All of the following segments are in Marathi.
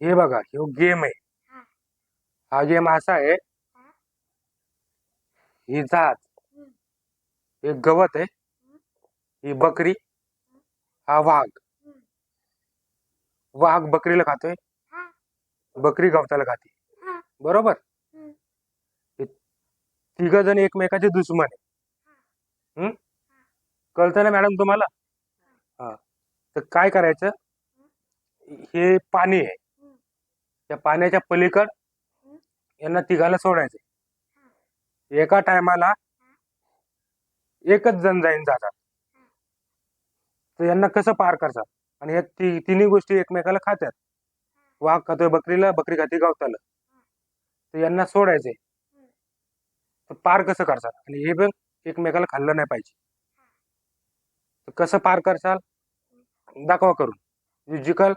हे बघा ह्यो गेम आहे. हा गेम असा आहे, ही जात, हे गवत आहे, ही बकरी, हा वाघ. वाघ बकरीला खातोय, बकरी गवताला खाते. बरोबर. हे तिघ जण एकमेकाचे दुश्मन आहे. कळतं ना मॅडम तुम्हाला? हा. तर काय करायचं, हे पाणी आहे, त्या पाण्याच्या पलीकड यांना तिघाला सोडायचं. एका टायमाला एकच जण जाईन जातात. तर यांना कसं पार करतात? आणि या तिन्ही गोष्टी एकमेकाला खात्यात. वाघ खातोय बकरीला, बकरी खाते गवताला. तर यांना सोडायचंय. तर पार कसं करतात? आणि हे पण एकमेकाला खाल्लं नाही पाहिजे. तर कसं पार करसाल दाखवा करून. जे जिंकल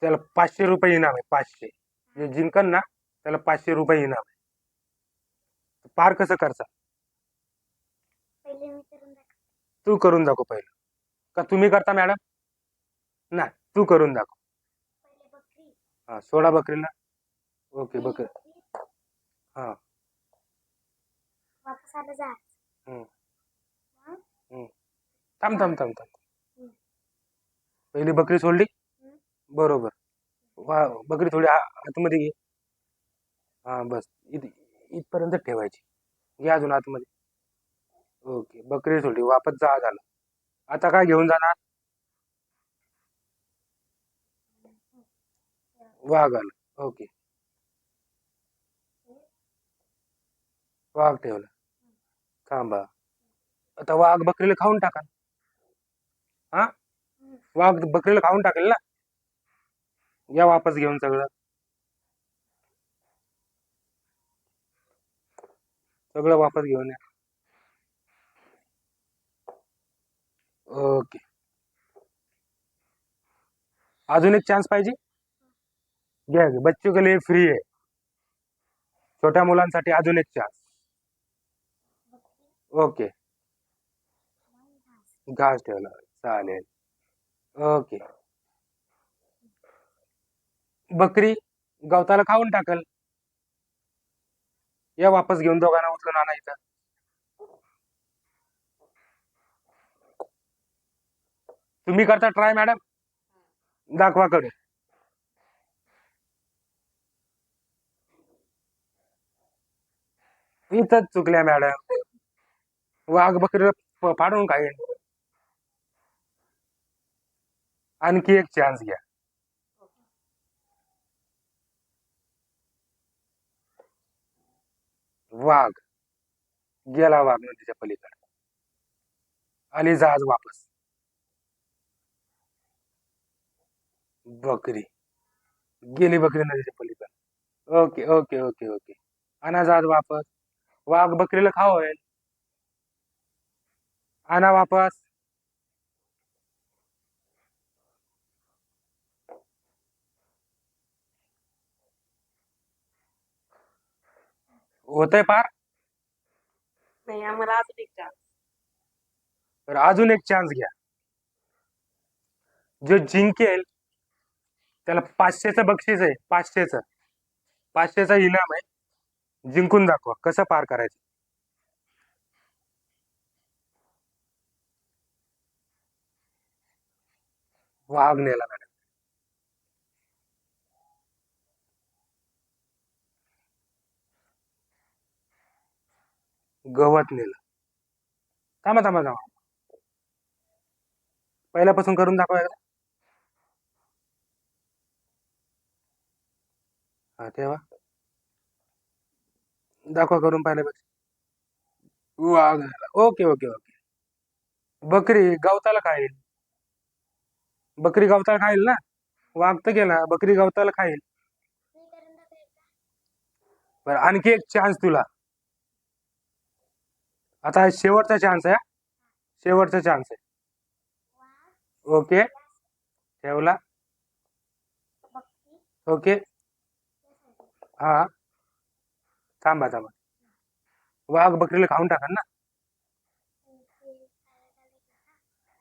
त्याला 500 रुपये इनाम आहे. 500. जे जिंकल ना त्याला 500 रुपये इनाम आहे. पार कसं करसाल? तू करून दाखव पहिलं. का तुम्ही करता मॅडम? नाही, तू करून दाखव. हा, सोडा बकरीला. ओके, बकरी. हा. हम्म. थांब थांब थांब थांब. पहिली बकरी सोडली. बरोबर. बकरी थोडी आतमध्ये घे. हा बस, इथपर्यंत ठेवायची. घे अजून आतमध्ये. ओके, बकरी सोडली, वापस जा झालं. आता काय घेऊन जाणार? वाघ आलं. ओके, वाघ ठेवला. थांबा. आता वाघ बकरीला खाऊन टाका. हा, वाघ बकरीला खाऊन टाकेल ना. या वापस घेऊन सगळं. सगळं वापस घेऊन या. ओके, अजून एक चान्स पाहिजे? घ्या, बच्चों के लिए फ्री आहे. छोट्या मुलांसाठी अजून एक चान्स. ओके, घास ठेवला, चालेल. ओके, बकरी गवताला खाऊन टाकल. या वापस घेऊन दोघांना उचलून आणायचं. तुम्ही करता ट्राय मॅडम? दाखवा कडे. इथंच चुकल्या मॅडम. वाघ बकरीला फाडून खाईल. आणखी एक चान्स घ्या. वाघ गेला, वाघ नदीच्या पलीकडे. आली जहाज वापस. बकरी गेली, बकरी नदीच्या पलीकडे. ओके ओके ओके ओके, आणा जहाज वापस. वाघ बकरीला खाओय, आणा वापस. होतंय पार? नाही, आम्हाला अजून एक चान्स. तर अजून एक चान्स घ्या. जो जिंकेल त्याला 500चं बक्षीस आहे. 500चा इनाम आहे. जिंकून दाखवा कसं पार करायचं. वाघ नेला मॅडम. गवत नेलं. थांबा थांबा थांबा, पहिल्यापासून करून दाखवा एकदा. हा, तेव्हा दाखवा करून पहिल्यापासून. वाघ नेला. Okay okay okay. बकरी गवताला खाईल. बकरी गवताला खाईल ना. वाघ तर गेला, बकरी गवताला खाईल. बरं, आणखी एक चान्स तुला. आता शेवटचा चान्स आहे. शेवटचा चान्स आहे. ओके, ठेवला. ओके. हा, थांबा थांबा. वाघ बकरीला खाऊन टाका ना.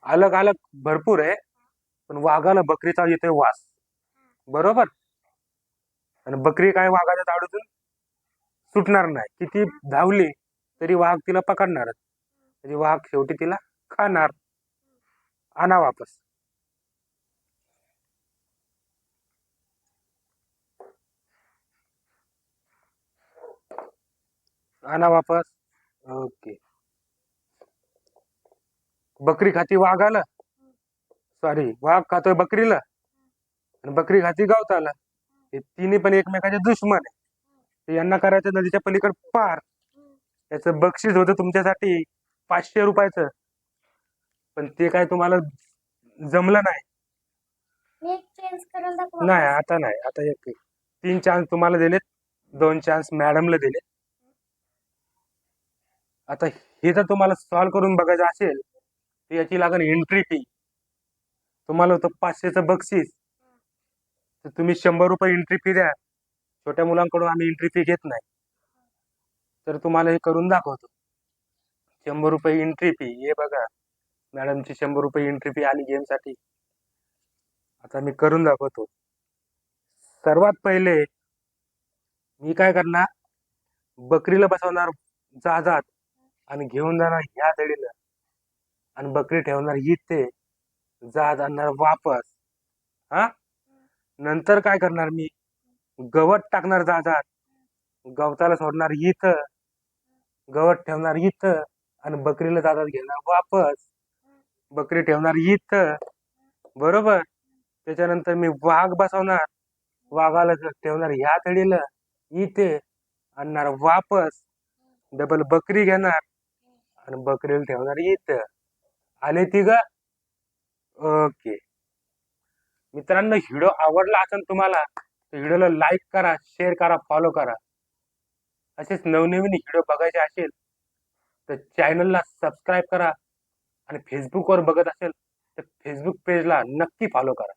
अलग अलग भरपूर आहे, पण वाघाला बकरीचा येतोय वास. बरोबर. आणि बकरी काय वाघाच्या तावडीतून सुटणार नाही. किती धावली तरी वाघ तिला पकडणारच. म्हणजे वाघ शेवटी तिला खाणार. आणा वापस. आणा वापस. ओके. बकरी खाती वाघाला. सॉरी, वाघ खातोय बकरीला आणि बकरी खाती गवताला. हे तिन्ही पण एकमेकाचे दुश्मन आहे. तर यांना करायचं नदीच्या पलीकडे पार. त्याचं बक्षीस होतं तुमच्यासाठी 500 रुपयाचं. पण ते काय तुम्हाला जमलं नाही. मी एक चेंज करायला दाखवा. नाही आता नाही. आता एक 3 चान्स तुम्हाला दिलेत, 2 चान्स मॅडमला दिले. आता हे जर तुम्हाला सॉल्व करून बघायचं असेल तर याची लागेल एंट्री फी. तुम्हाला होतं 500चं बक्षीस, तर तुम्ही 100 रुपये एंट्री फी द्या. छोट्या मुलांकडून आम्ही एंट्री फी घेत नाही. तर तुम्हाला हे करून दाखवतो. 100 रुपये एंट्री फी. हे बघा, मॅडमची 100 रुपये एंट्री फी आली गेमसाठी. आता मी करून दाखवतो. सर्वात पहिले मी काय करणार, बकरीला बसवणार जहाजात आणि घेऊन जाणार ह्या दडीला आणि बकरी ठेवणार इथे, जहाज आणणार वापस. हा, नंतर काय करणार मी, गवत टाकणार जहाजात, गवताला सोडणार इथं, गवत ठेवणार इथं आणि बकरीला जहाजात घेणार वापस. बकरी ठेवणार इथं, बरोबर. त्याच्यानंतर मी वाघ बसवणार, वाघाला ठेवणार ह्या तडीला इथे, आणणार वापस. डबल बकरी घेणार आणि बकरीला ठेवणार इथं. आले तिघ. ओके मित्रांनो, व्हिडिओ आवडला असेल तुम्हाला तर व्हिडिओला लाईक करा, शेअर करा, फॉलो करा. असेच नवनवीन व्हिडिओ बघायचे असेल तर चॅनलला सबस्क्राईब करा आणि फेसबुकवर बघत असेल तर फेसबुक पेजला नक्की फॉलो करा.